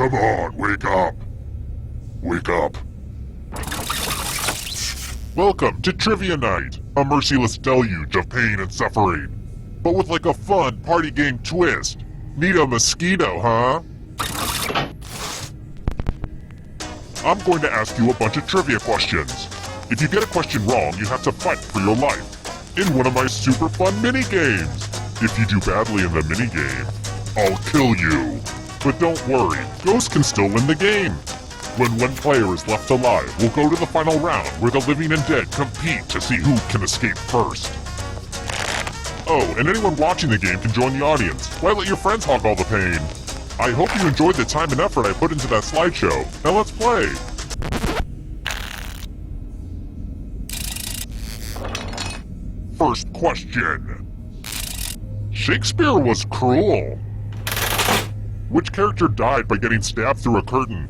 Come on, wake up. Wake up. Welcome to Trivia Night, a merciless deluge of pain and suffering, but with like a fun party game twist. Need a mosquito, huh? I'm going to ask you a bunch of trivia questions. If you get a question wrong, you have to fight for your life in one of my super fun mini-games. If you do badly in the mini-game, I'll kill you. But don't worry, Ghost can still win the game. When one player is left alive, we'll go to the final round where the living and dead compete to see who can escape first. Oh, and anyone watching the game can join the audience. Why let your friends hog all the pain? I hope you enjoyed the time and effort I put into that slideshow. Now let's play! First question. Shakespeare was cruel. Which character died by getting stabbed through a curtain?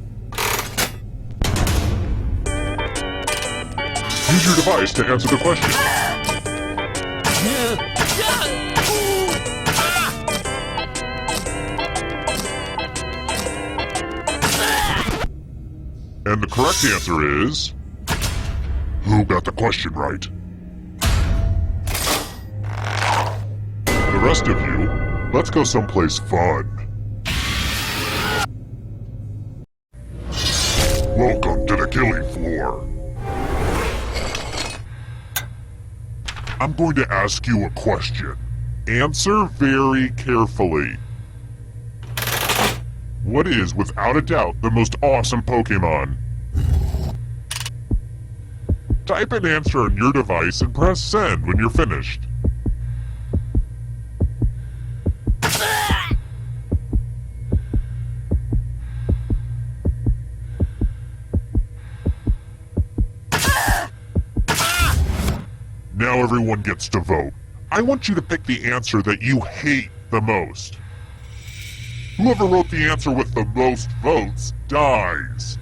Use your device to answer the question. And the correct answer is... Who got the question right? The rest of you, let's go someplace fun. Welcome to the killing floor. I'm going to ask you a question. Answer very carefully. What is, without a doubt, the most awesome Pokémon? Type an answer on your device and press send when you're finished. Now everyone gets to vote. I want you to pick the answer that you hate the most. Whoever wrote the answer with the most votes dies.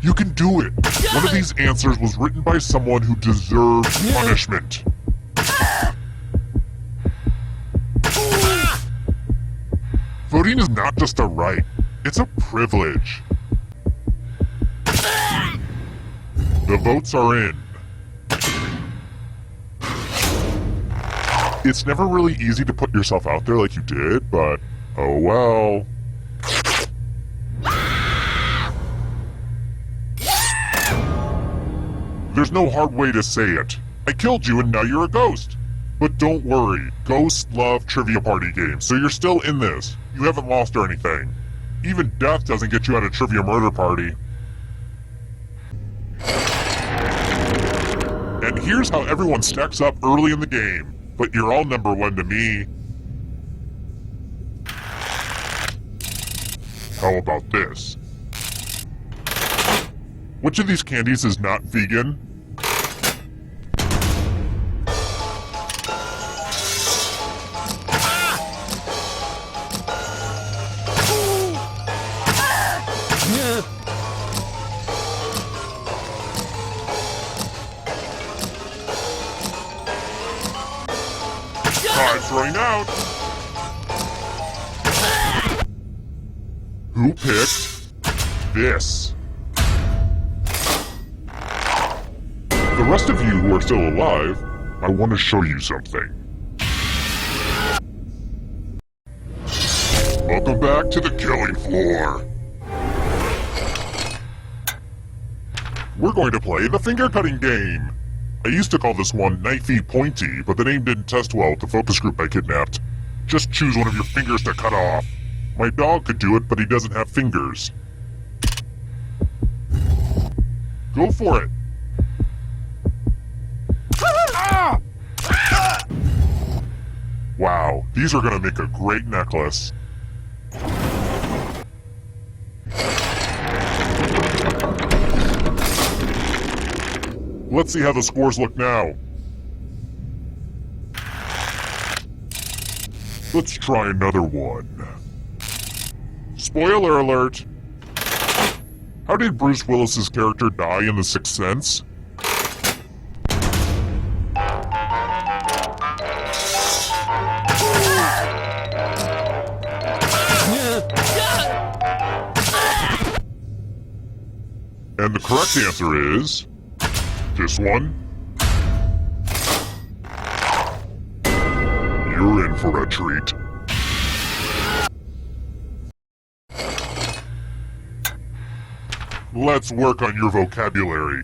You can do it. One of these answers was written by someone who deserves punishment. Voting is not just a right, it's a privilege. The votes are in. It's never really easy to put yourself out there like you did, but oh well. There's no hard way to say it. I killed you and now you're a ghost. But don't worry, ghosts love trivia party games, so you're still in this. You haven't lost or anything. Even death doesn't get you out of trivia murder party. And here's how everyone stacks up early in the game. But you're all number one to me. How about this? Which of these candies is not vegan? Time's running out. Who picked this? The rest of you who are still alive, I want to show you something. Welcome back to the killing floor. We're going to play the finger cutting game. I used to call this one Knifey Pointy, but the name didn't test well with the focus group I kidnapped. Just choose one of your fingers to cut off. My dog could do it, but he doesn't have fingers. Go for it. Wow, these are gonna make a great necklace. Let's see how the scores look now. Let's try another one. Spoiler alert! How did Bruce Willis's character die in The Sixth Sense? And the correct answer is this one. You're in for a treat. Let's work on your vocabulary.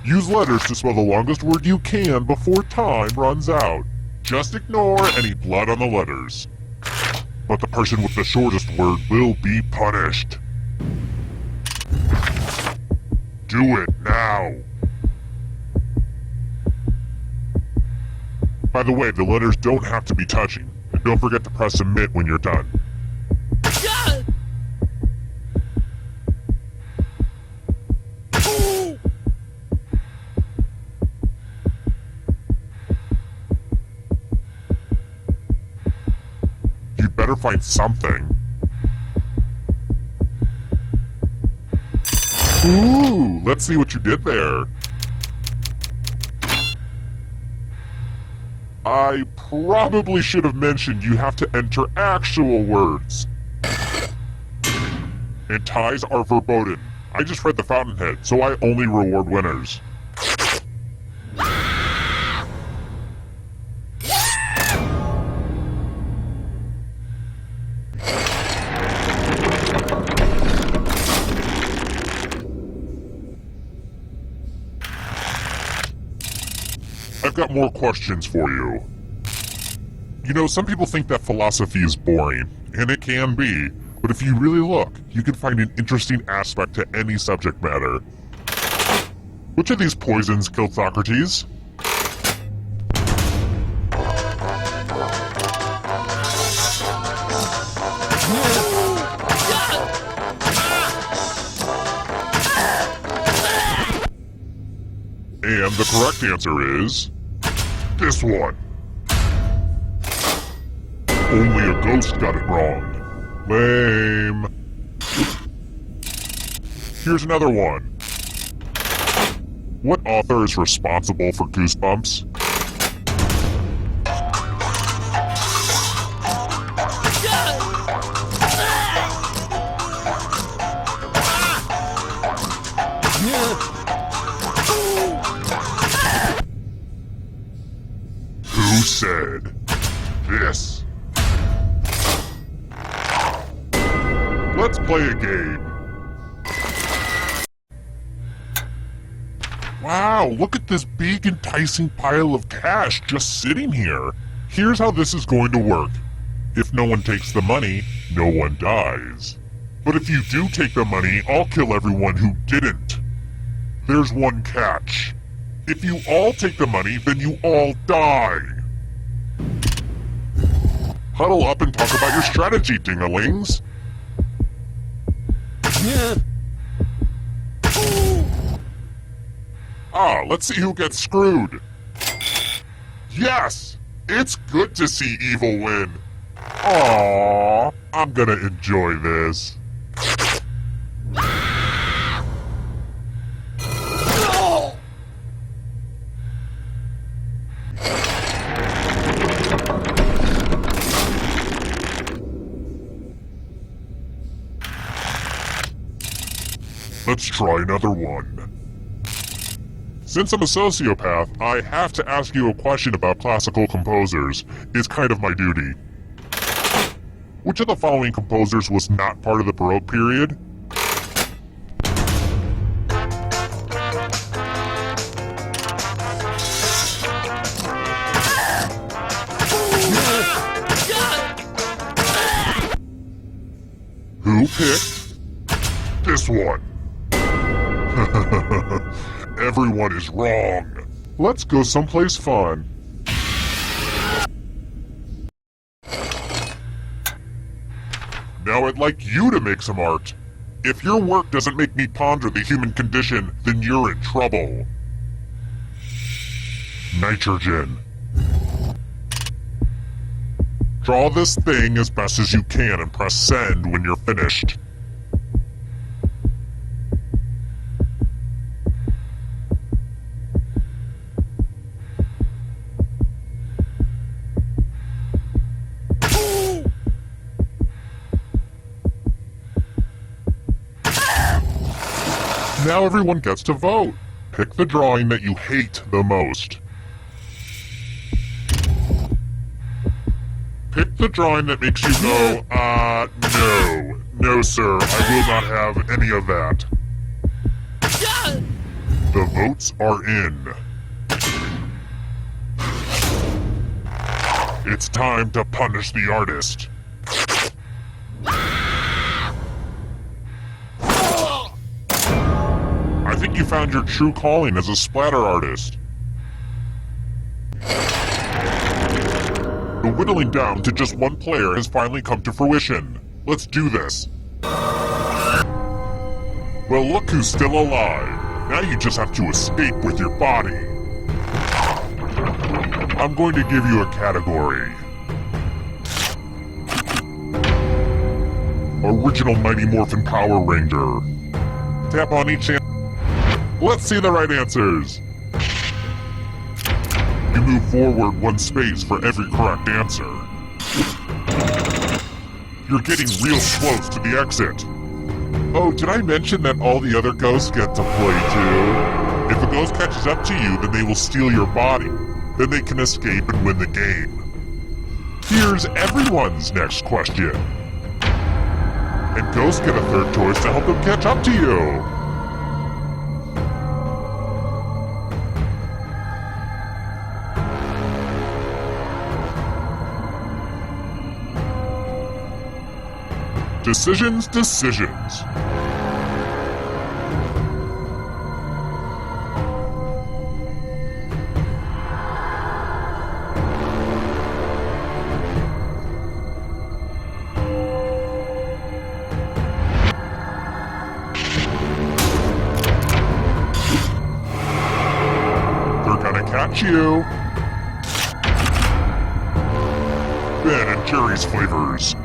Use letters to spell the longest word you can before time runs out. Just ignore any blood on the letters. But the person with the shortest word will be punished. Do it now. By the way, the letters don't have to be touching. And don't forget to press submit when you're done. You better find something. Ooh, let's see what you did there. I probably should have mentioned you have to enter actual words. And ties are verboten. I just read the Fountainhead, so I only reward winners. I've got more questions for you. You know, some people think that philosophy is boring, and it can be, but if you really look, you can find an interesting aspect to any subject matter. Which of these poisons killed Socrates? And the correct answer is this one. Only a ghost got it wrong. Lame. Here's another one. What author is responsible for Goosebumps? Who said this? Let's play a game. Wow, look at this big enticing pile of cash just sitting here. Here's how this is going to work. If no one takes the money, no one dies. But if you do take the money, I'll kill everyone who didn't. There's one catch. If you all take the money, then you all die. Huddle up and talk about your strategy, ding-a-lings. Let's see who gets screwed. Yes! It's good to see evil win. Aww, I'm gonna enjoy this. Let's try another one. Since I'm a sociopath, I have to ask you a question about classical composers. It's kind of my duty. Which of the following composers was not part of the Baroque period? Who picked this one? Everyone is wrong. Let's go someplace fun. Now I'd like you to make some art. If your work doesn't make me ponder the human condition, then you're in trouble. Nitrogen. Draw this thing as best as you can and press send when you're finished. Now everyone gets to vote. Pick the drawing that you hate the most. Pick the drawing that makes you go, no. No, sir, I will not have any of that. The votes are in. It's time to punish the artist. I think you found your true calling as a splatter artist. The whittling down to just one player has finally come to fruition. Let's do this. Well, look who's still alive. Now you just have to escape with your body. I'm going to give you a category. Original Mighty Morphin Power Ranger. Tap on each answer. Let's see the right answers. You move forward one space for every correct answer. You're getting real close to the exit. Oh, did I mention that all the other ghosts get to play too? If a ghost catches up to you, then they will steal your body. Then they can escape and win the game. Here's everyone's next question. And ghosts get a third choice to help them catch up to you. Decisions. They're gonna catch you. Ben and Jerry's flavors.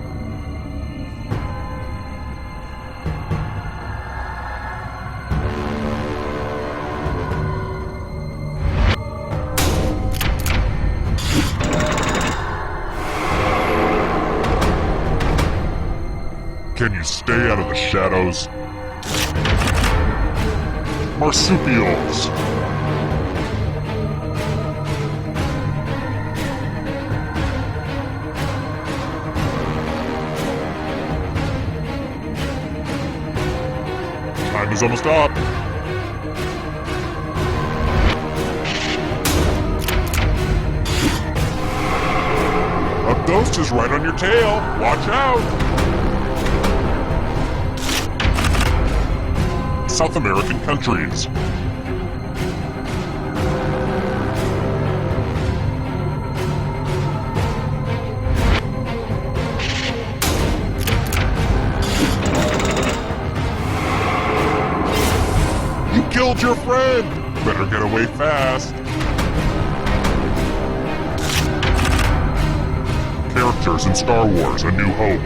Can you stay out of the shadows? Marsupials! Time is almost up. A ghost is right on your tail. Watch out! South American countries. You killed your friend! Better get away fast. Characters in Star Wars: A New Hope.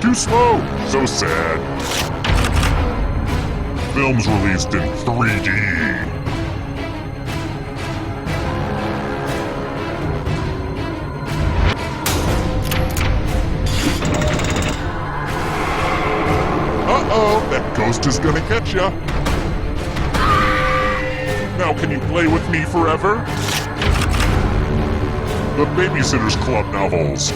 Too slow! So sad. Films released in 3D. Uh-oh, that ghost is gonna catch ya. Now can you play with me forever? The Babysitter's Club novels.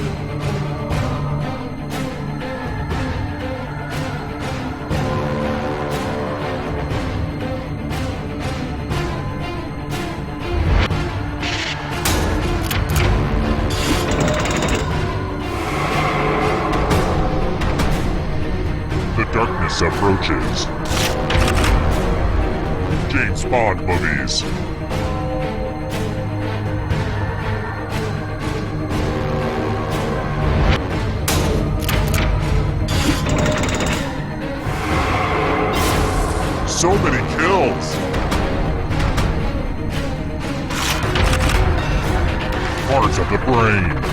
Darkness approaches. James Bond movies. So many kills. Parts of the brain.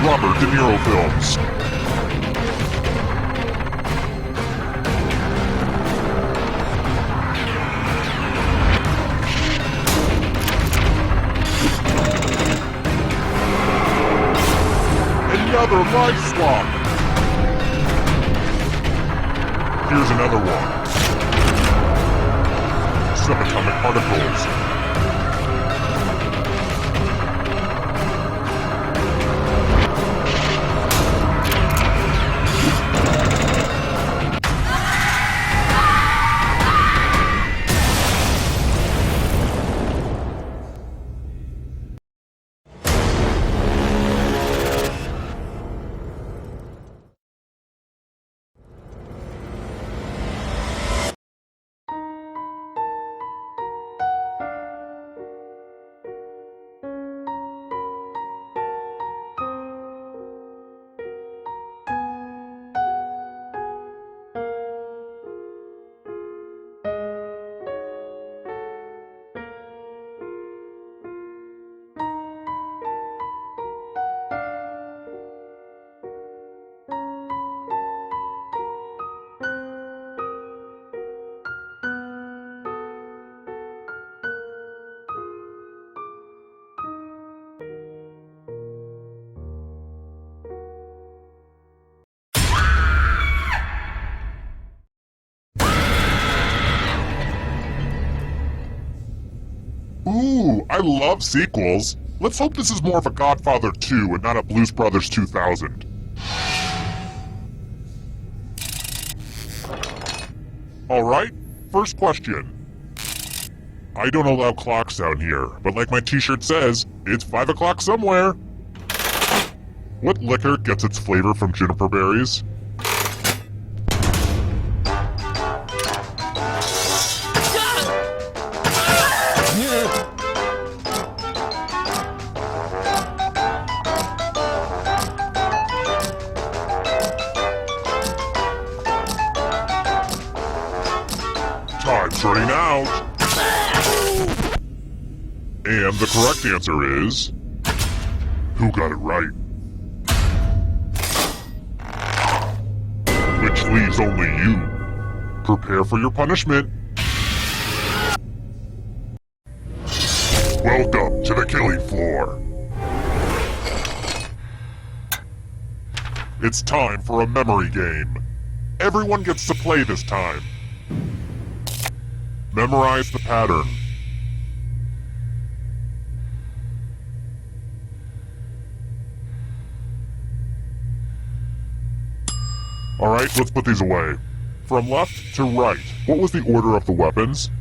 Robert De Niro films. Another life swap. Here's another one. Subatomic particles. Ooh, I love sequels. Let's hope this is more of a Godfather 2 and not a Blues Brothers 2000. Alright, first question. I don't allow clocks down here, but like my t-shirt says, it's 5 o'clock somewhere. What liquor gets its flavor from juniper berries? Time's running out. And the correct answer is... Who got it right? Which leaves only you. Prepare for your punishment. Welcome to the killing floor. It's time for a memory game. Everyone gets to play this time. Memorize the pattern. Alright, let's put these away. From left to right, what was the order of the weapons?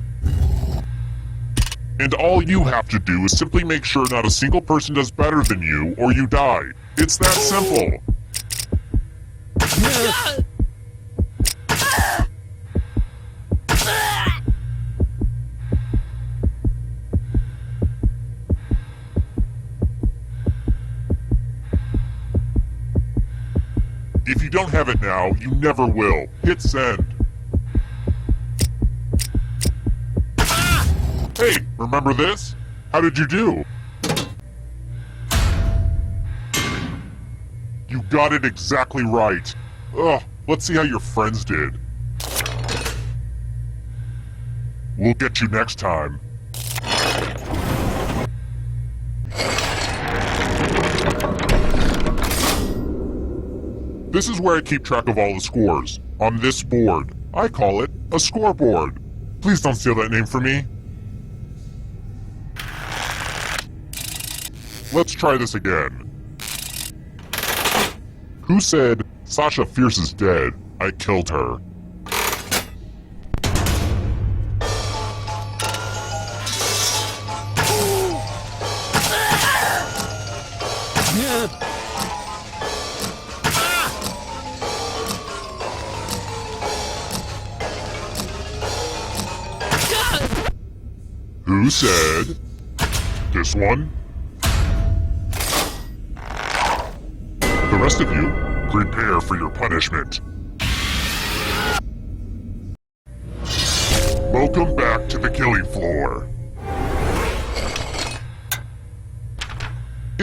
And all you have to do is simply make sure not a single person does better than you, or you die. It's that simple. If you don't have it now, you never will. Hit send. Hey, remember this? How did you do? You got it exactly right. Ugh, let's see how your friends did. We'll get you next time. This is where I keep track of all the scores. On this board. I call it a scoreboard. Please don't steal that name from me. Let's try this again. Who said, Sasha Fierce is dead, I killed her? Who said, this one? The rest of you, prepare for your punishment. Welcome back to the killing floor.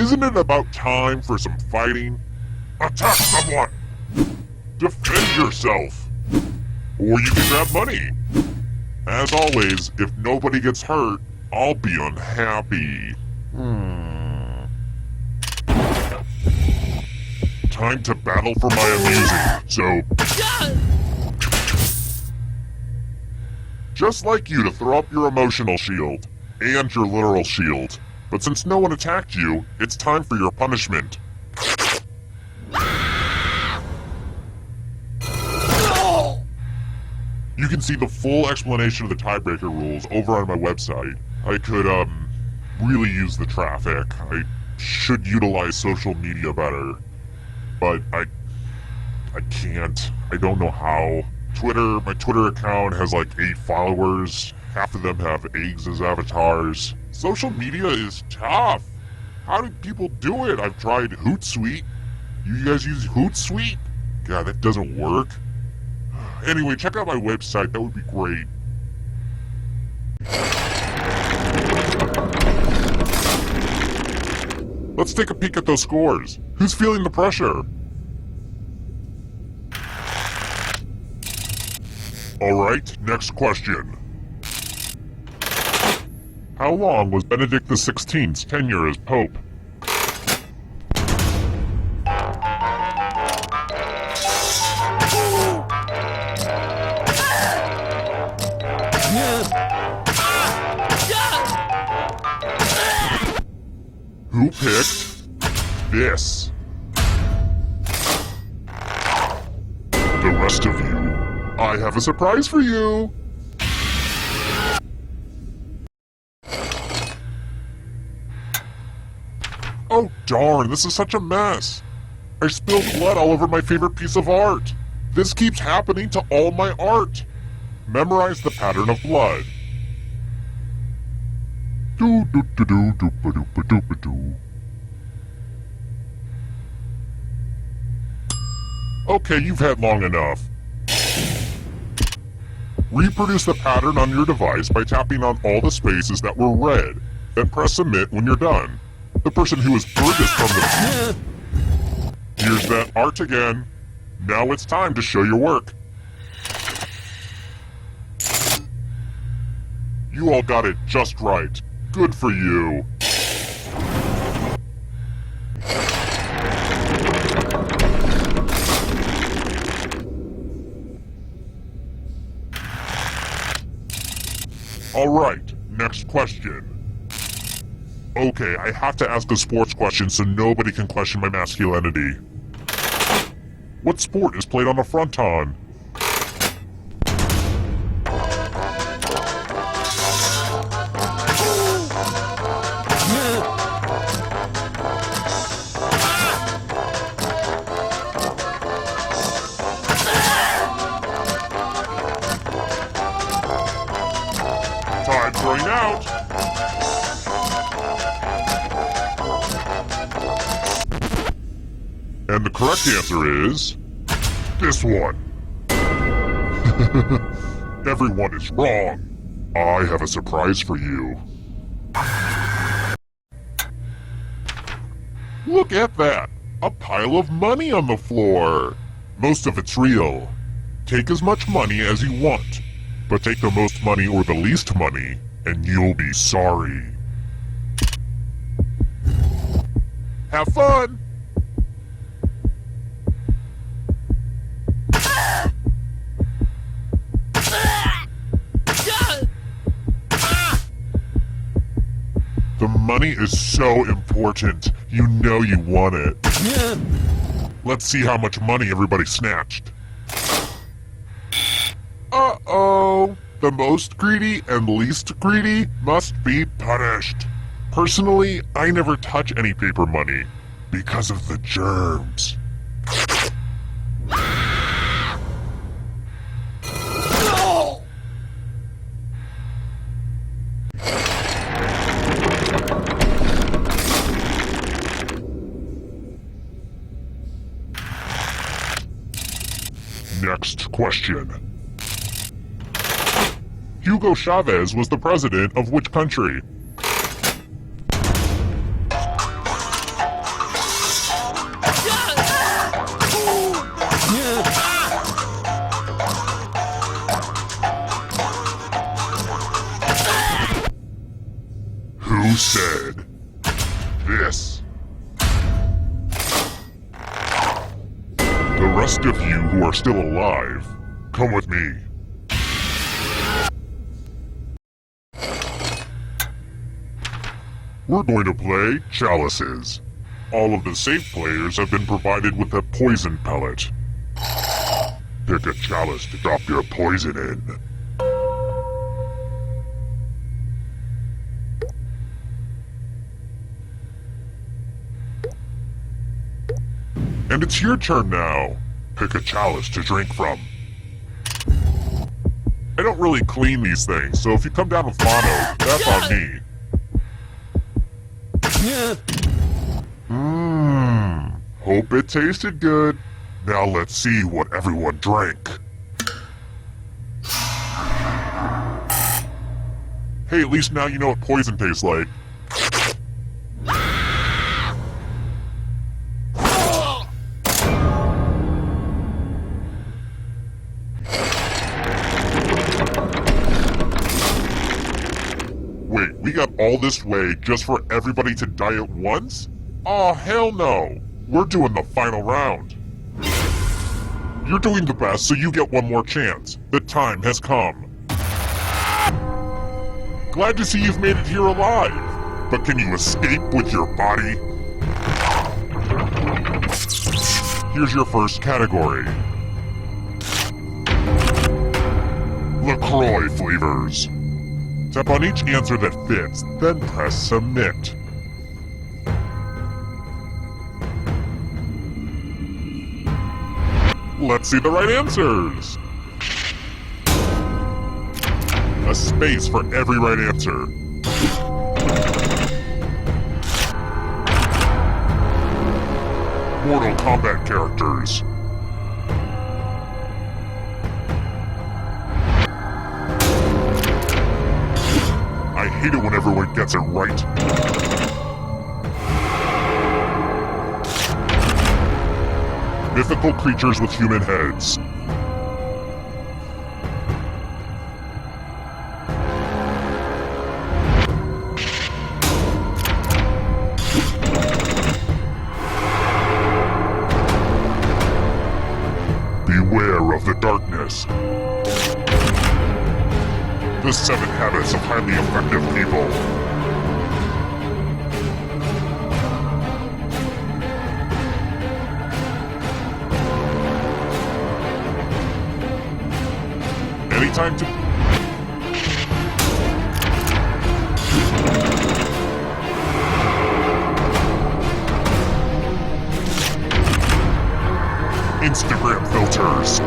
Isn't it about time for some fighting? Attack someone! Defend yourself! Or you can grab money. As always, if nobody gets hurt, I'll be unhappy. Time to battle for my amusing, so... Just like you to throw up your emotional shield, and your literal shield. But since no one attacked you, it's time for your punishment. You can see the full explanation of the tiebreaker rules over on my website. I could, really use the traffic. I should utilize social media better. But I can't. I don't know how. My Twitter account has like 8 followers. Half of them have eggs as avatars. Social media is tough. How do people do it? I've tried Hootsuite. You guys use Hootsuite? God, that doesn't work. Anyway, check out my website. That would be great. Let's take a peek at those scores. Who's feeling the pressure? Alright, next question. How long was Benedict XVI's tenure as Pope? Who picked this? The rest of you, I have a surprise for you! Oh darn, this is such a mess! I spilled blood all over my favorite piece of art! This keeps happening to all my art! Memorize the pattern of blood. Okay, you've had long enough. Reproduce the pattern on your device by tapping on all the spaces that were red, then press submit when you're done. The person who is furthest from the... Here's that art again. Now it's time to show your work. You all got it just right. Good for you. Alright, next question. Okay, I have to ask a sports question so nobody can question my masculinity. What sport is played on a fronton? Time's running out! And the correct answer is... this one. Everyone is wrong. I have a surprise for you. Look at that! A pile of money on the floor! Most of it's real. Take as much money as you want, but take the most money or the least money, and you'll be sorry. Have fun! The money is so important. You know you want it. Let's see how much money everybody snatched. Uh-oh. The most greedy and least greedy must be punished. Personally, I never touch any paper money because of the germs. Next question. Hugo Chavez was the president of which country? The rest of you who are still alive, come with me. We're going to play Chalices. All of the safe players have been provided with a poison pellet. Pick a chalice to drop your poison in. And it's your turn now. Pick a chalice to drink from. I don't really clean these things, so if you come down with mono, that's on me. Hope it tasted good. Now let's see what everyone drank. Hey, at least now you know what poison tastes like. Wait, we got all this way just for everybody to die at once? Oh, hell no! We're doing the final round. You're doing the best, so you get one more chance. The time has come. Glad to see you've made it here alive. But can you escape with your body? Here's your first category. LaCroix flavors. Tap on each answer that fits, then press submit. Let's see the right answers! A space for every right answer. Mortal Kombat characters. I hate it when everyone gets it right. Mythical creatures with human heads. Beware of the darkness. The 7 habits of highly effective people. Time to... Instagram filters.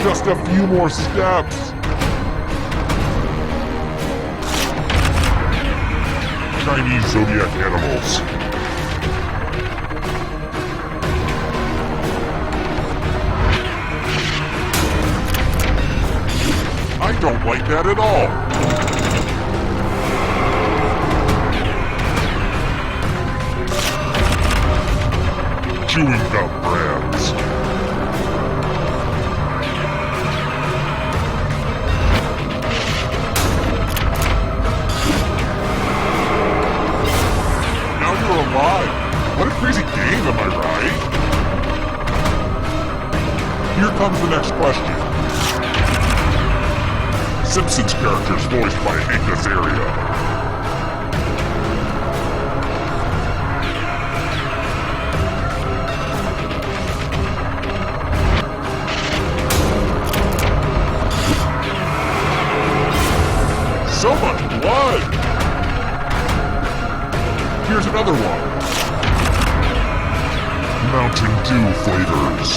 Just a few more steps. Chinese zodiac animals. I don't like that at all. Chewing gum brands. What a crazy game, am I right? Here comes the next question. Simpsons characters voiced by Hank Azaria. So much blood! Here's another one. Mountain Dew flavors.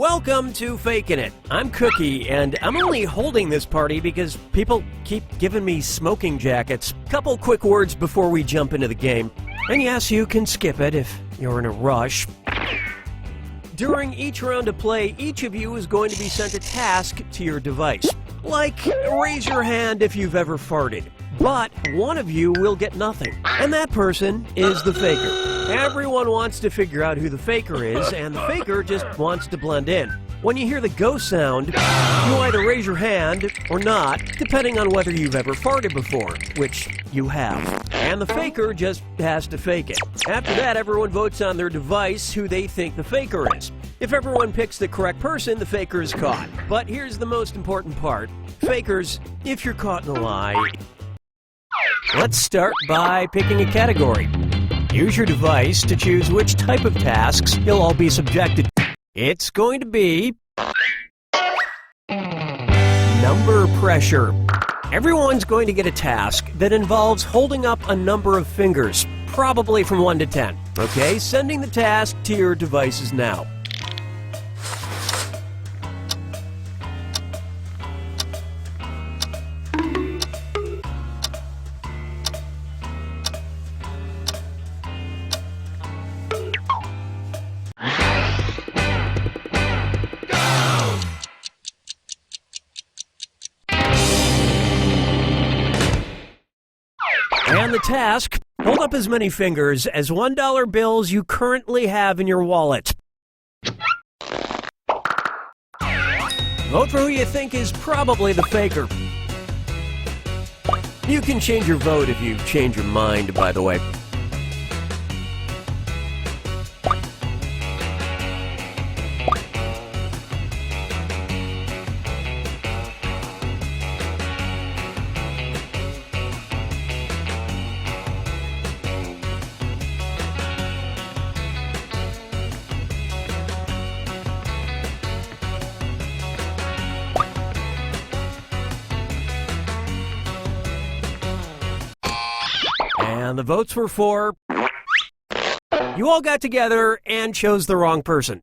Welcome to Fakin' It. I'm Cookie, and I'm only holding this party because people keep giving me smoking jackets. Couple quick words before we jump into the game. And yes, you can skip it if you're in a rush. During each round of play, each of you is going to be sent a task to your device. Like, raise your hand if you've ever farted. But one of you will get nothing, and that person is the faker. Everyone wants to figure out who the faker is, and the faker just wants to blend in. When you hear the go sound, you either raise your hand or not, depending on whether you've ever farted before, which you have. And the faker just has to fake it. After that, everyone votes on their device who they think the faker is. If everyone picks the correct person, the faker is caught. But here's the most important part. Fakers, if you're caught in a lie, let's start by picking a category. Use your device to choose which type of tasks you'll all be subjected to. It's going to be number pressure. Everyone's going to get a task that involves holding up a number of fingers, probably from 1 to 10. Okay, sending the task to your devices now. And the task, hold up as many fingers as $1 bills you currently have in your wallet. Vote for who you think is probably the faker. You can change your vote if you change your mind, by the way. And the votes were for... You all got together and chose the wrong person.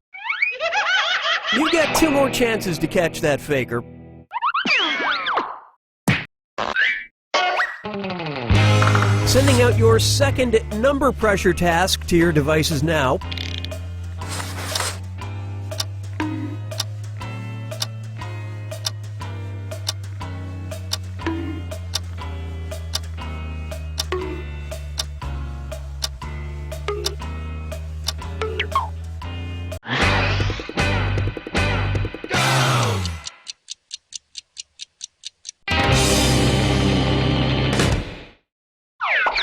You get 2 more chances to catch that faker. Sending out your second number pressure task to your devices now.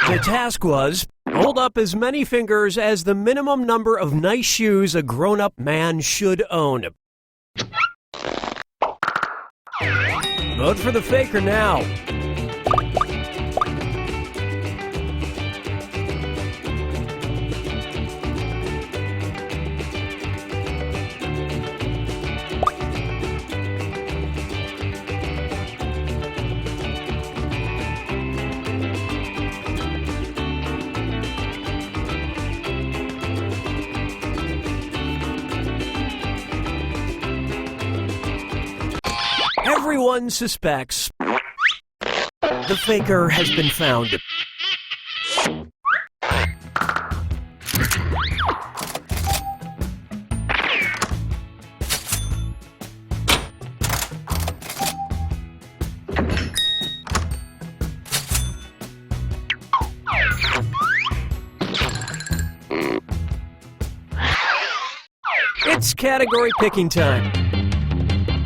The task was, hold up as many fingers as the minimum number of nice shoes a grown-up man should own. Vote for the faker now. Everyone suspects the faker has been found. It's category picking time.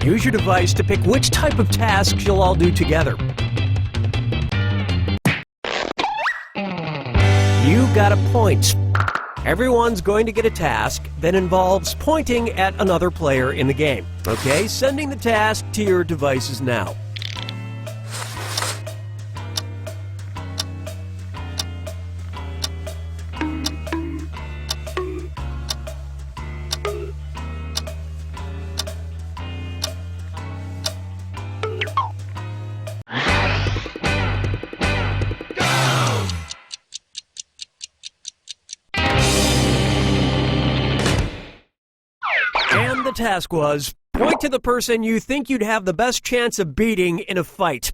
Use your device to pick which type of tasks you'll all do together. You got a point. Everyone's going to get a task that involves pointing at another player in the game. Okay, sending the task to your devices now. The task was, point to the person you think you'd have the best chance of beating in a fight.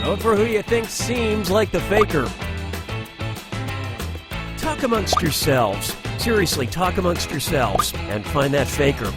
Vote for who you think seems like the faker. Talk amongst yourselves. Seriously, talk amongst yourselves and find that faker.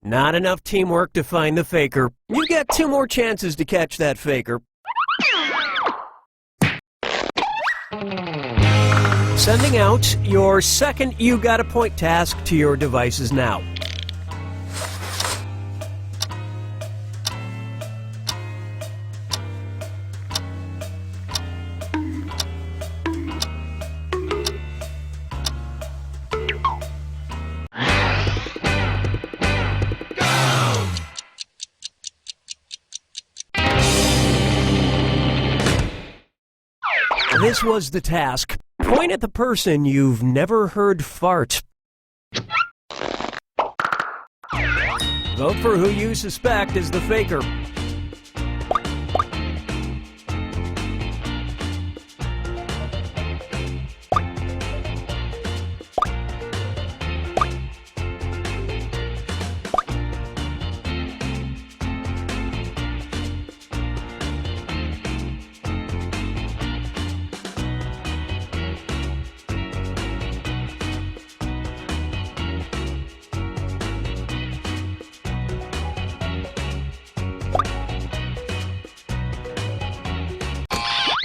Not enough teamwork to find the faker. You get 2 more chances to catch that faker. Sending out your second You Got a Point task to your devices now. This was the task. Point at the person you've never heard fart. Vote for who you suspect is the faker.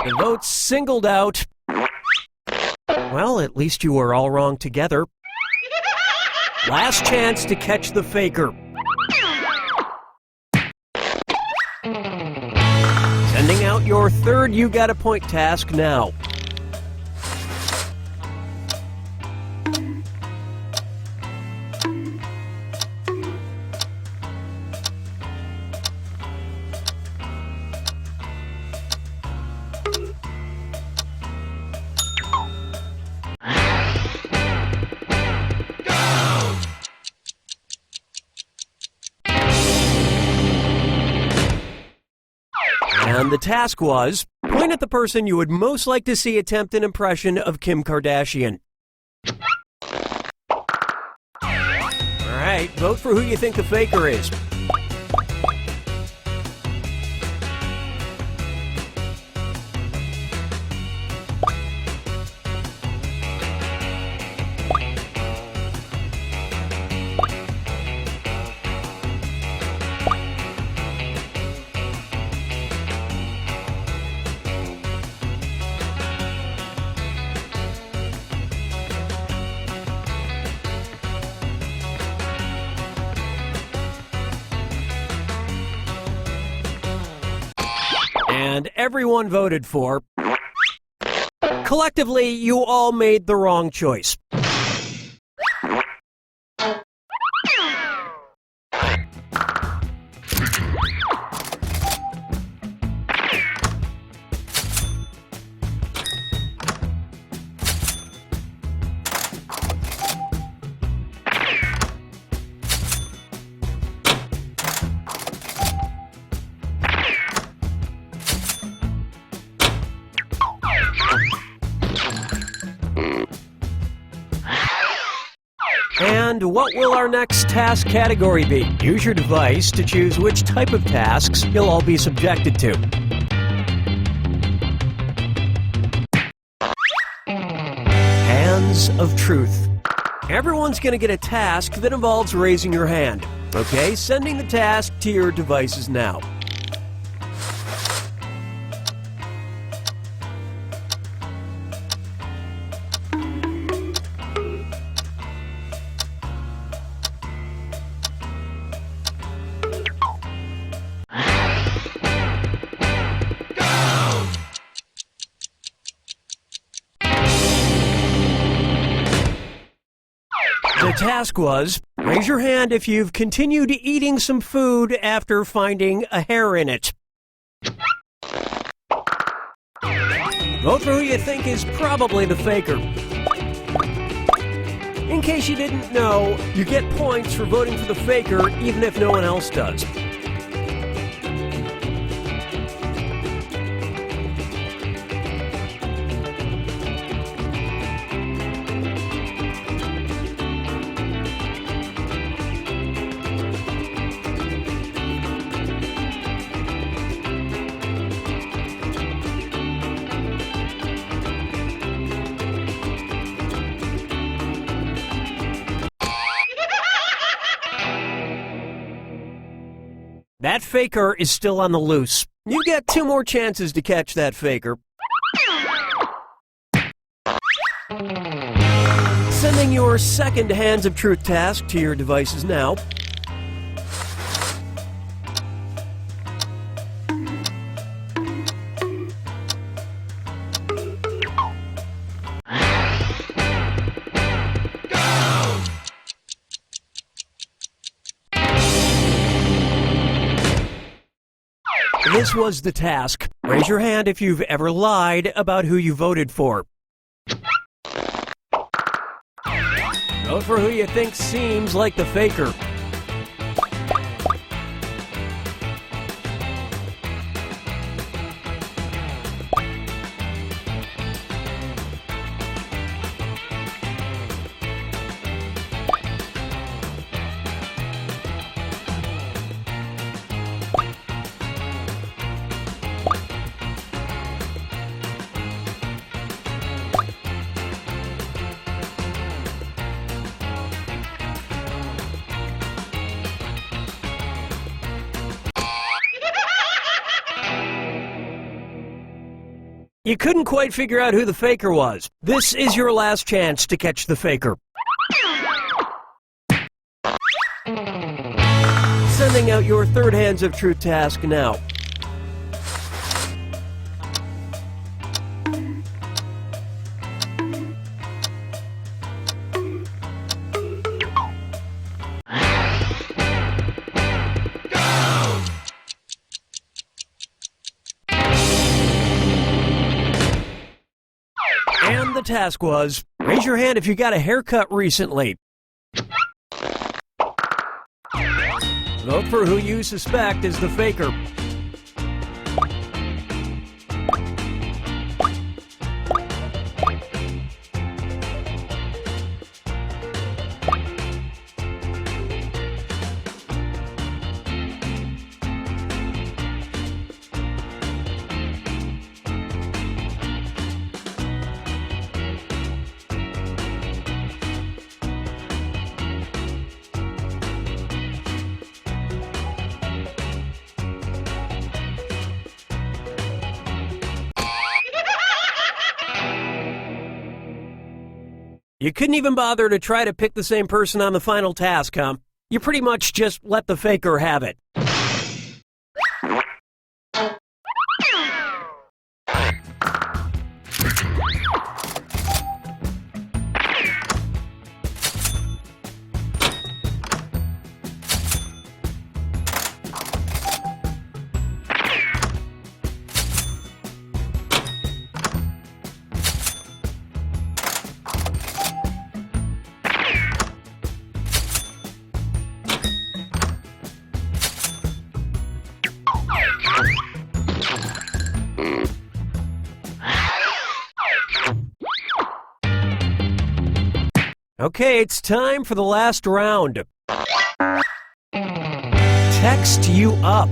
The votes singled out. Well, at least you were all wrong together. Last chance to catch the faker. Sending out your third You Got a Point task now. And the task was, point at the person you would most like to see attempt an impression of Kim Kardashian. All right, vote for who you think the faker is. And everyone voted for. Collectively, you all made the wrong choice. And what will our next task category be? Use your device to choose which type of tasks you'll all be subjected to. Hands of Truth. Everyone's going to get a task that involves raising your hand. Okay, sending the task to your devices now. task was, raise your hand if you've continued eating some food after finding a hair in it. Vote for who you think is probably the faker. In case you didn't know, you get points for voting for the faker even if no one else does. That faker is still on the loose. You get 2 more chances to catch that faker. Sending your second Hands of Truth task to your devices now. This was the task. Raise your hand if you've ever lied about who you voted for. Vote for who you think seems like the faker. You couldn't quite figure out who the faker was. This is your last chance to catch the faker. Sending out your third Hands of Truth task now. And the task was, raise your hand if you got a haircut recently. Vote for who you suspect is the faker. You couldn't even bother to try to pick the same person on the final task, huh? You pretty much just let the faker have it. Okay, it's time for the last round. Text you up.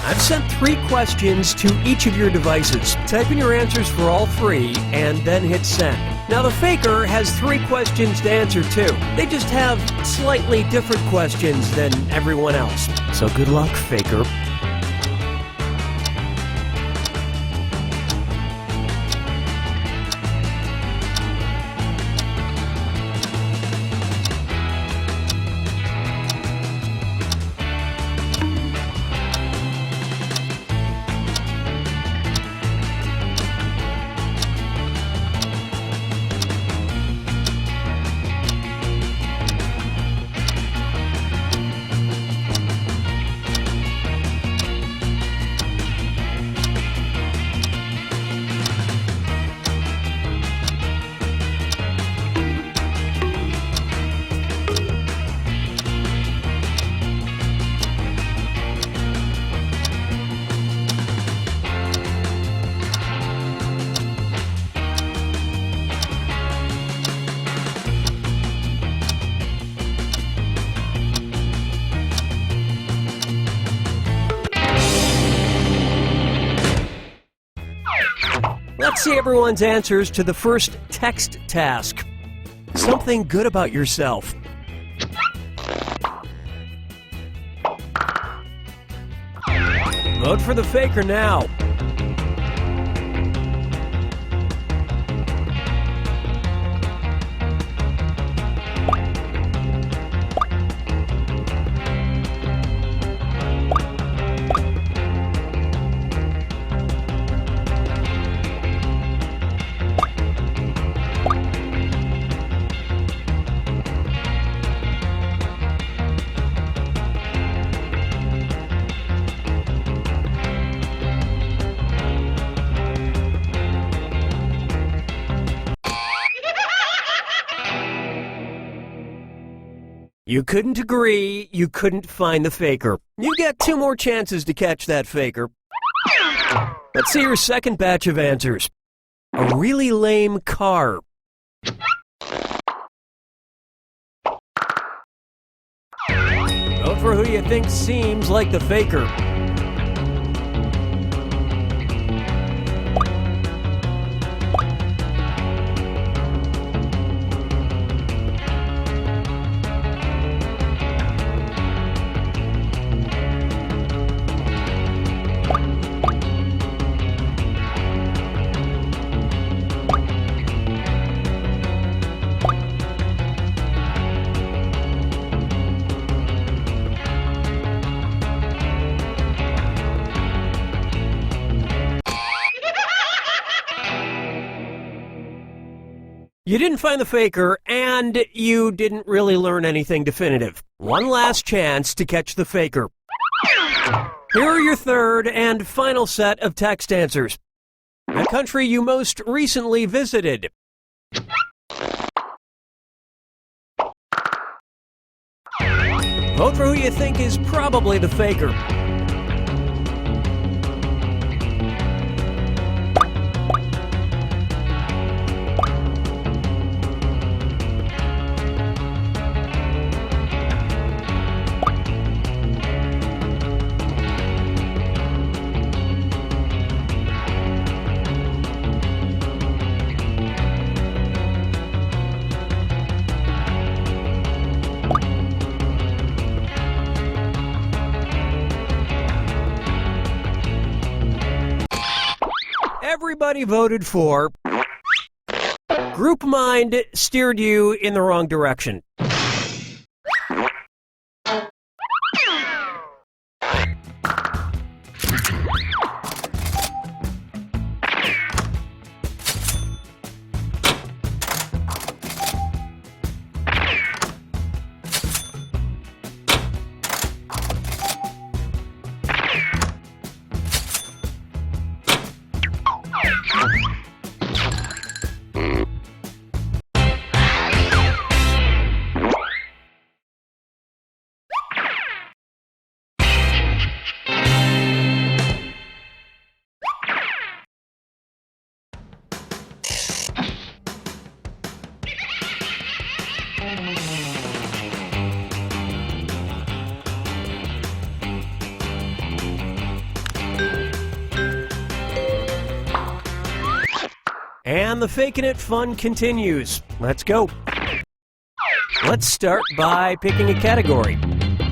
I've sent 3 questions to each of your devices. Type in your answers for all 3 and then hit send. Now the faker has 3 questions to answer too. They just have slightly different questions than everyone else. So good luck, faker. Let's see everyone's answers to the first text task. Something good about yourself. Vote for the faker now. You couldn't agree, you couldn't find the faker. You get 2 more chances to catch that faker. Let's see your second batch of answers. A really lame car. Vote for who you think seems like the faker. You didn't find the faker, and you didn't really learn anything definitive. One last chance to catch the faker. Here are your third and final set of text answers. The country you most recently visited. Vote for who you think is probably the faker. Everybody voted for. Group Mind steered you in the wrong direction. And the Fakin' It fun continues. Let's go. Let's start by picking a category.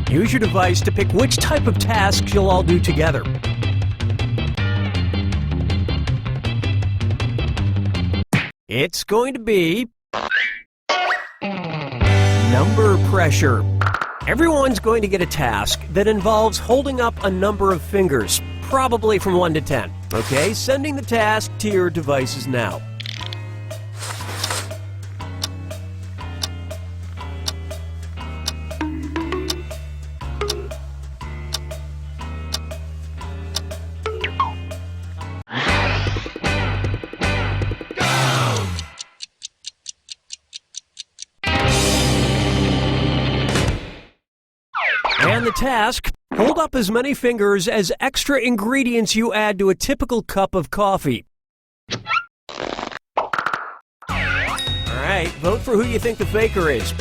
Use your device to pick which type of tasks you'll all do together. It's going to be number pressure. Everyone's going to get a task that involves holding up a number of fingers, probably from 1 to 10. Okay, sending the task to your devices now. And the task, hold up as many fingers as extra ingredients you add to a typical cup of coffee. All right, vote for who you think the faker is.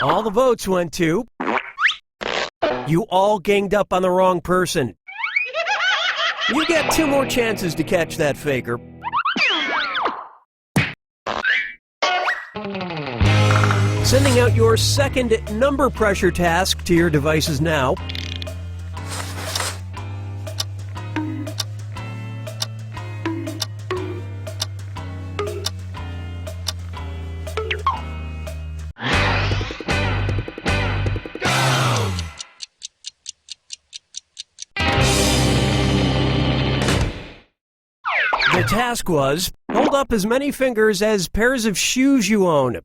All the votes went to... You all ganged up on the wrong person. You get 2 more chances to catch that faker. Sending out your second number pressure task to your devices now. The task was, hold up as many fingers as pairs of shoes you own.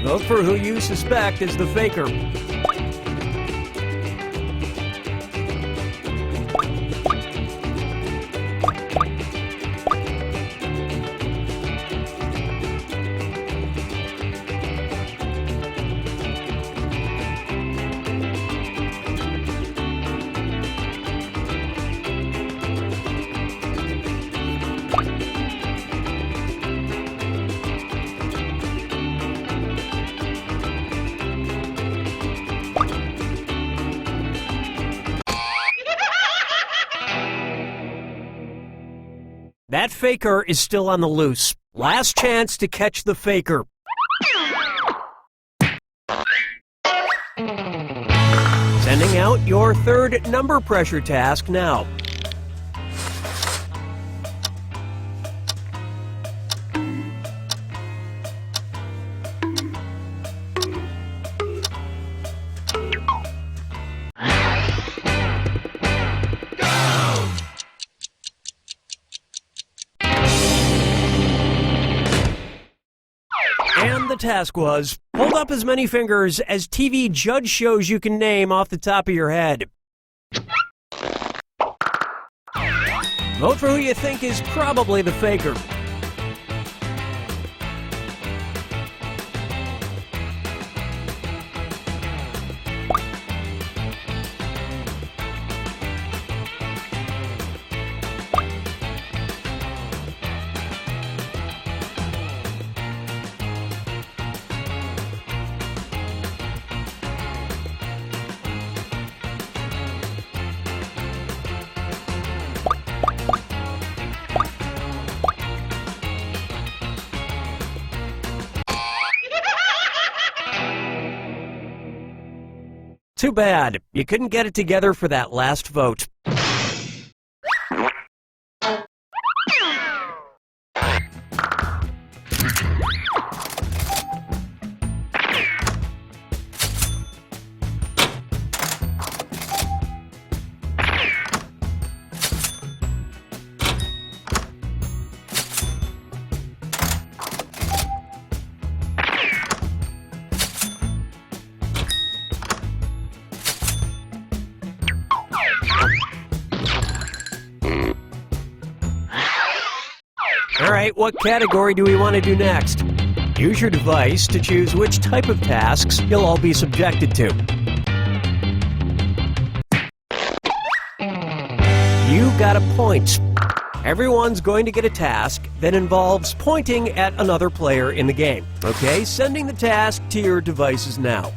Vote for who you suspect is the faker. That faker is still on the loose. Last chance to catch the faker. Sending out your third number pressure task now. And the task was, hold up as many fingers as TV judge shows you can name off the top of your head. Vote for who you think is probably the faker. Too bad. You couldn't get it together for that last vote. All right, what category do we want to do next? Use your device to choose which type of tasks you'll all be subjected to. You got a point. Everyone's going to get a task that involves pointing at another player in the game. Okay, sending the task to your devices now.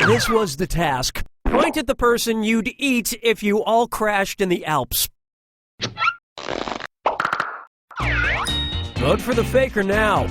This was the task. Point at the person you'd eat if you all crashed in the Alps. Vote for the faker now.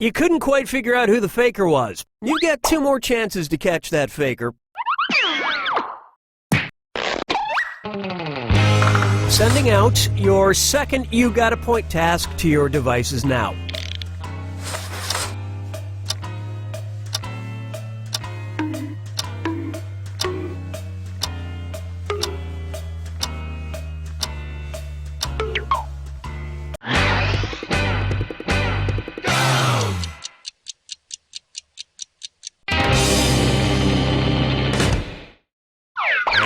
You couldn't quite figure out who the faker was. You get 2 more chances to catch that faker. Sending out your second You Got a Point task to your devices now.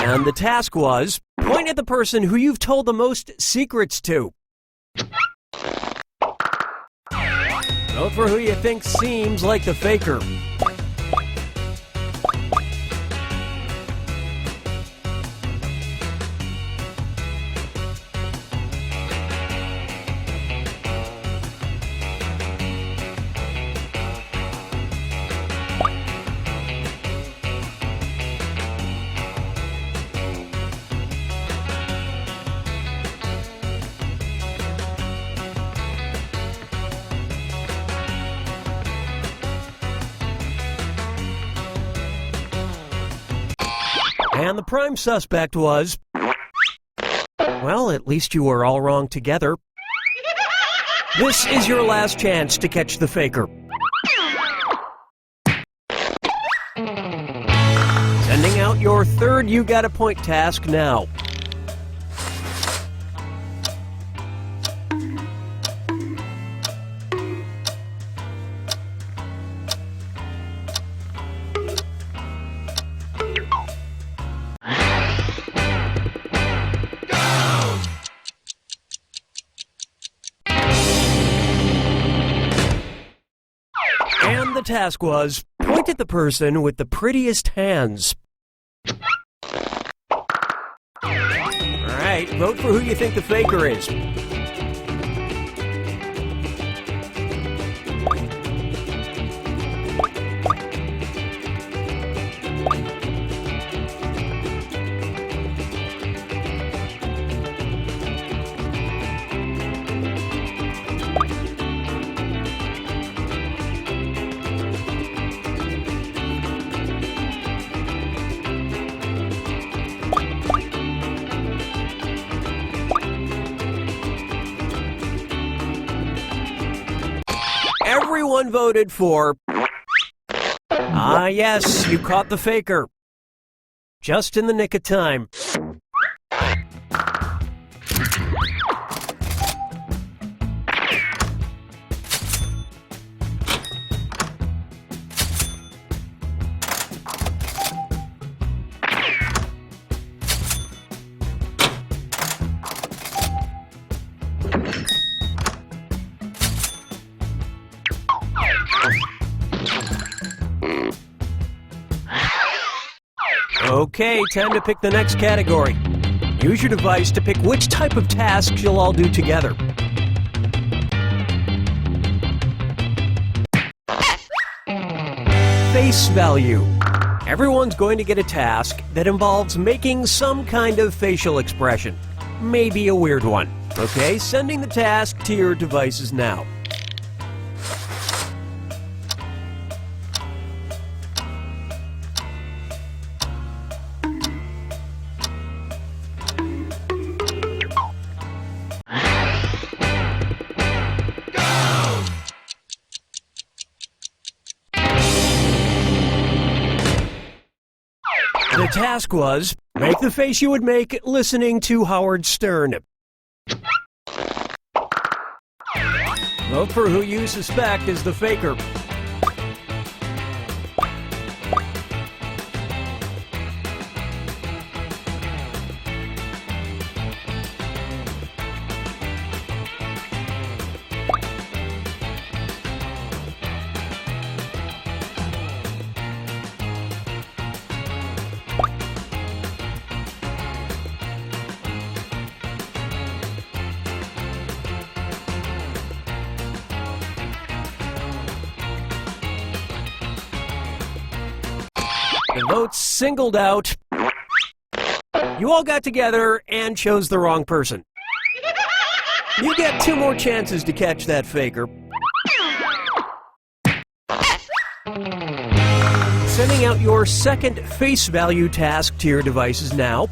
And the task was, point at the person who you've told the most secrets to. Vote for who you think seems like the faker. And the prime suspect was, well, at least you were all wrong together. This is your last chance to catch the faker. Sending out your third You Got a Point task now. And the task was, point at the person with the prettiest hands. Alright, vote for who you think the faker is. Everyone voted for... Ah, yes, you caught the faker. Just in the nick of time. Okay, time to pick the next category. Use your device to pick which type of tasks you'll all do together. Face value. Everyone's going to get a task that involves making some kind of facial expression. Maybe a weird one. Okay, sending the task to your devices now. The task was, make the face you would make listening to Howard Stern. Vote for who you suspect is the faker. The votes singled out. You all got together and chose the wrong person. You get 2 more chances to catch that faker. Sending out your second face value task to your devices now.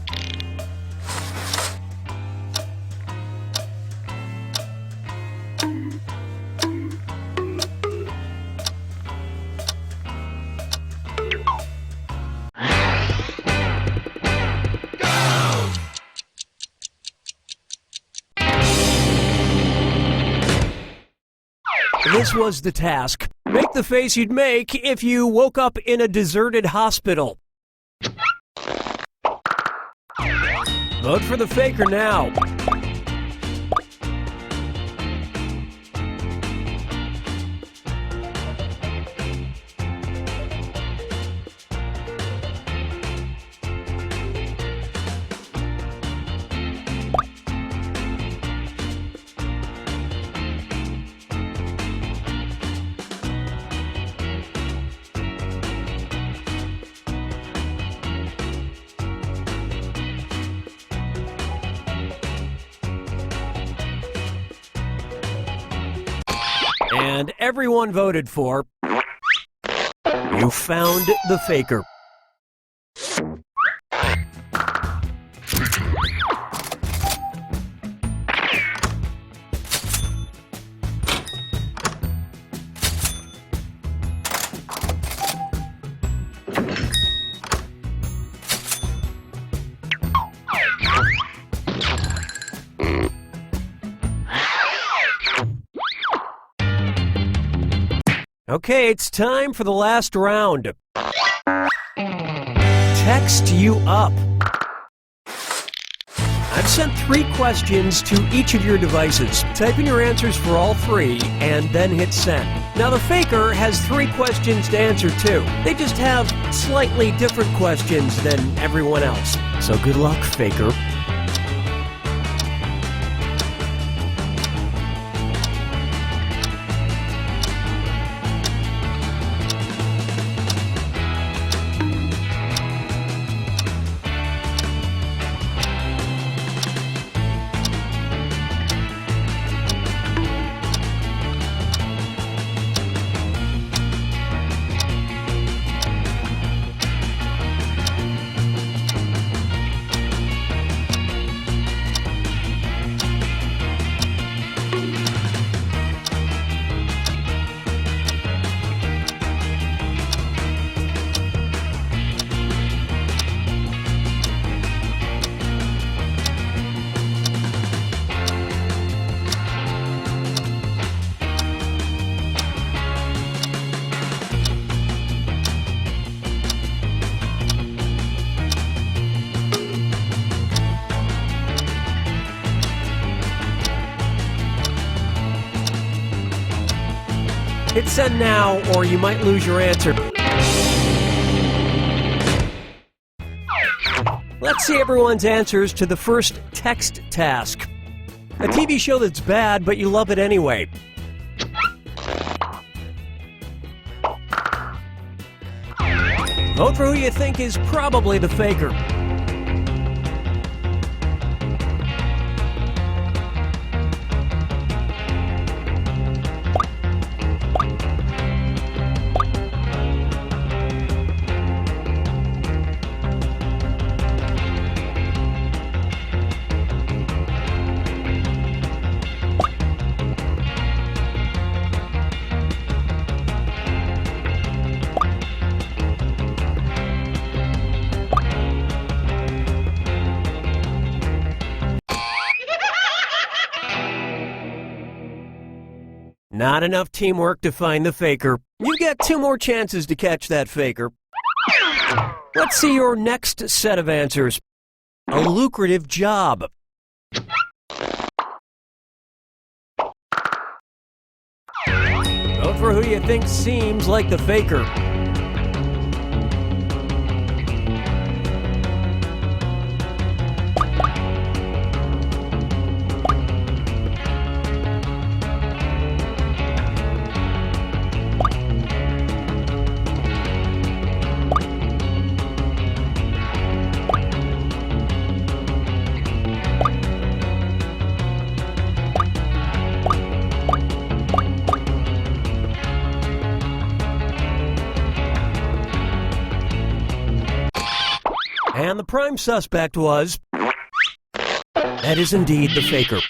This was the task. Make the face you'd make if you woke up in a deserted hospital. Vote for the faker now. And everyone voted for. You found the faker. Okay, it's time for the last round. Text you up. I've sent 3 questions to each of your devices. Type in your answers for all 3 and then hit send. Now the faker has 3 questions to answer too. They just have slightly different questions than everyone else. So good luck, faker. Hit send now, or you might lose your answer. Let's see everyone's answers to the first text task. A TV show that's bad, but you love it anyway. Vote for who you think is probably the faker. Not enough teamwork to find the faker. You get 2 more chances to catch that faker. Let's see your next set of answers. A lucrative job. Vote for who you think seems like the faker. And the prime suspect was... That is indeed the faker.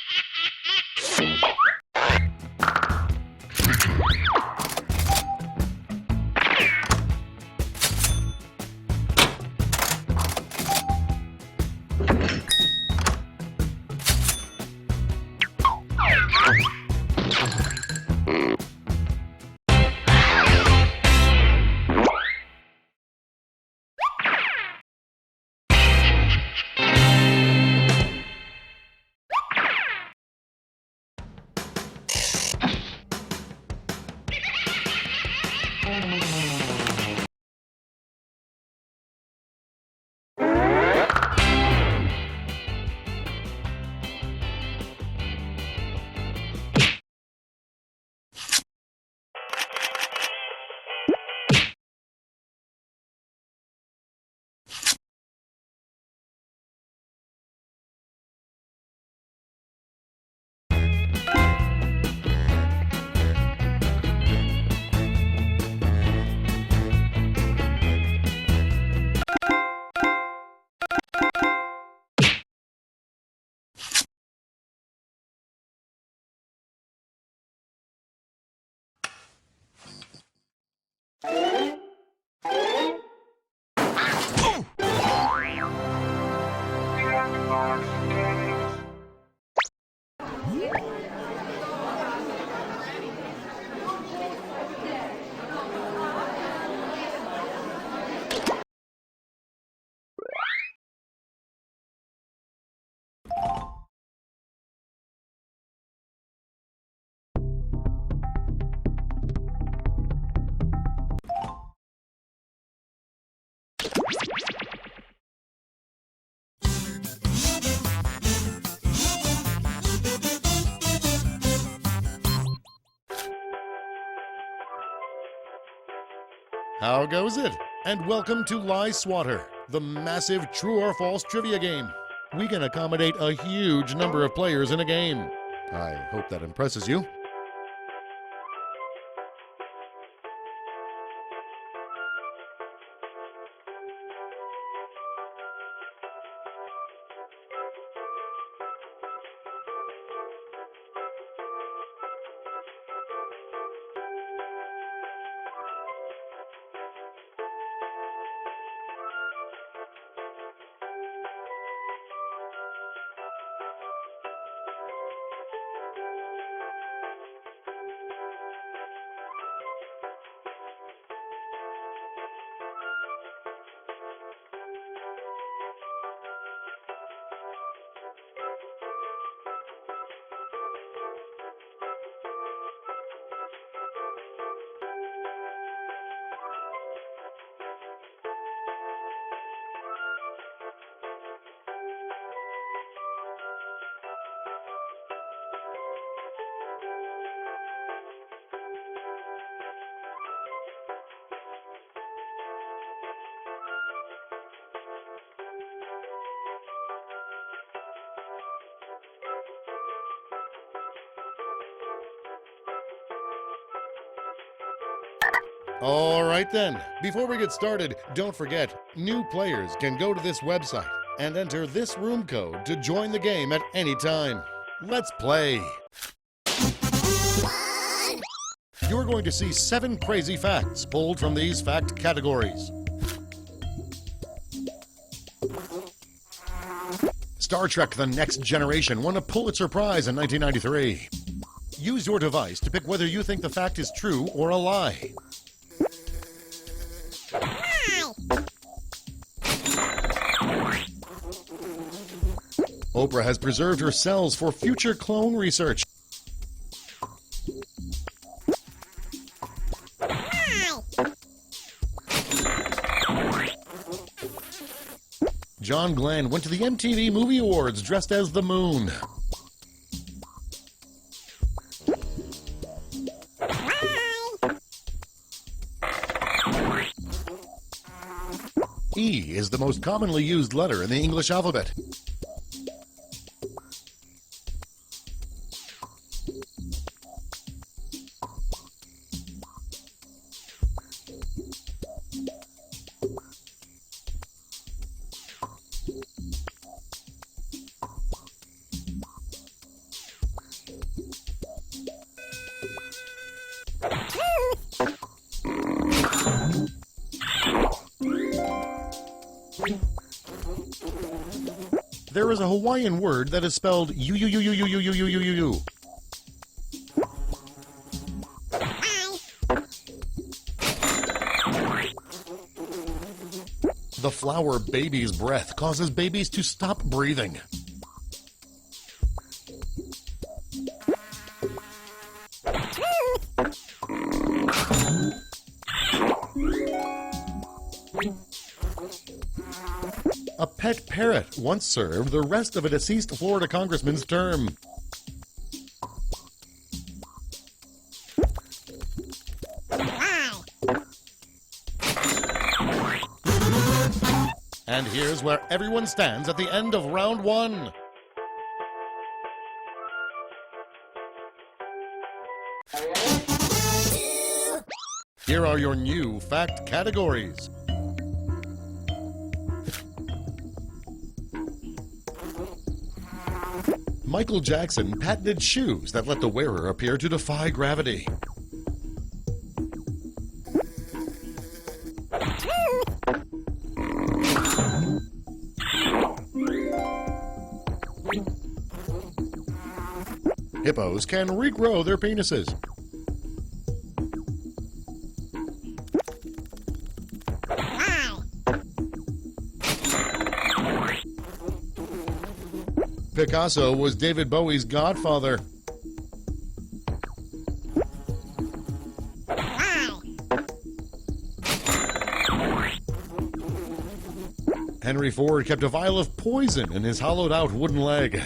How goes it? And welcome to Lie Swatter, the massive true or false trivia game. We can accommodate a huge number of players in a game. I hope that impresses you. All right then, before we get started, don't forget, new players can go to this website and enter this room code to join the game at any time. Let's play. You're going to see 7 crazy facts pulled from these fact categories. Star Trek: The Next Generation won a Pulitzer Prize in 1993. Use your device to pick whether you think the fact is true or a lie. Oprah has preserved her cells for future clone research. John Glenn went to the MTV Movie Awards dressed as the Moon. E is the most commonly used letter in the English alphabet. There is a Hawaiian word that is spelled you. The flower baby's breath causes babies to stop breathing. A pet parrot once served the rest of a deceased Florida congressman's term. And here's where everyone stands at the end of round one. Here are your new fact categories. Michael Jackson patented shoes that let the wearer appear to defy gravity. Hippos can regrow their penises. Picasso was David Bowie's godfather. Henry Ford kept a vial of poison in his hollowed-out wooden leg.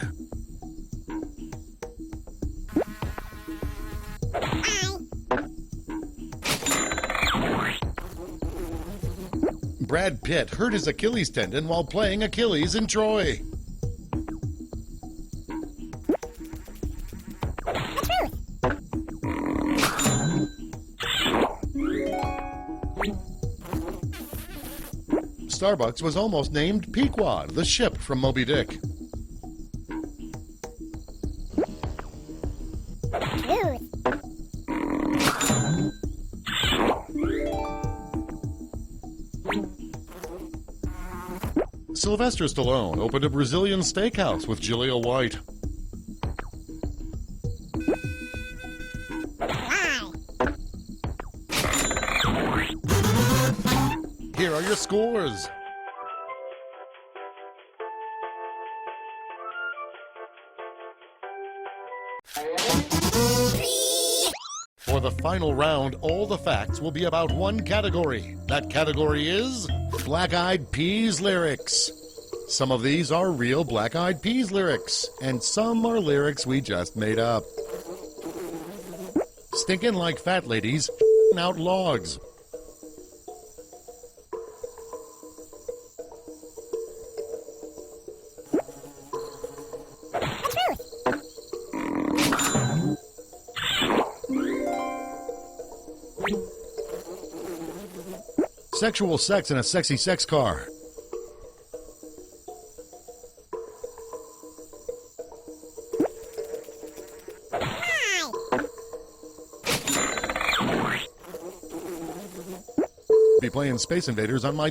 Brad Pitt hurt his Achilles tendon while playing Achilles in Troy. Starbucks was almost named Pequod, the ship from Moby Dick. Sylvester Stallone opened a Brazilian steakhouse with Julia White. Here are your scores. For the final round, all the facts will be about one category. That category is Black Eyed Peas lyrics. Some of these are real Black Eyed Peas lyrics, and some are lyrics we just made up. Stinkin' like fat ladies, out logs. Sexual sex in a sexy sex car. Be playing Space Invaders on my...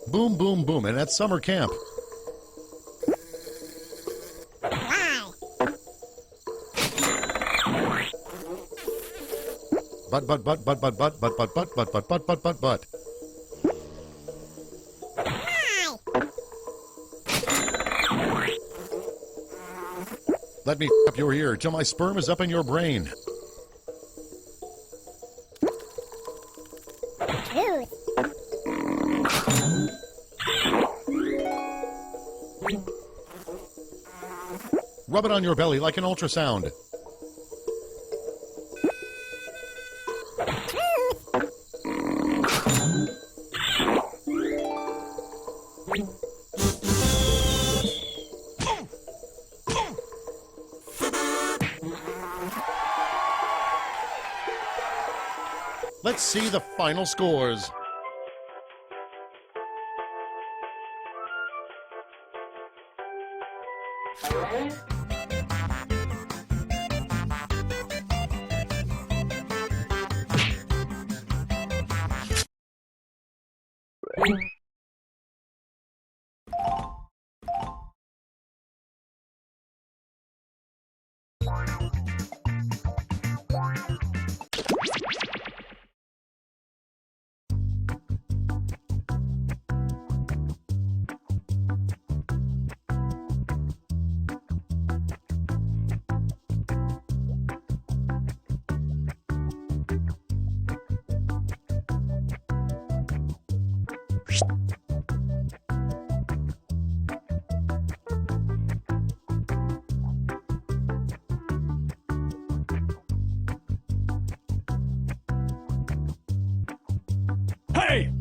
Boom, boom, boom, and at summer camp. But. Let me up your ear till my sperm is up in your brain. Rub it on your belly like an ultrasound. Let's see the final scores. Hey!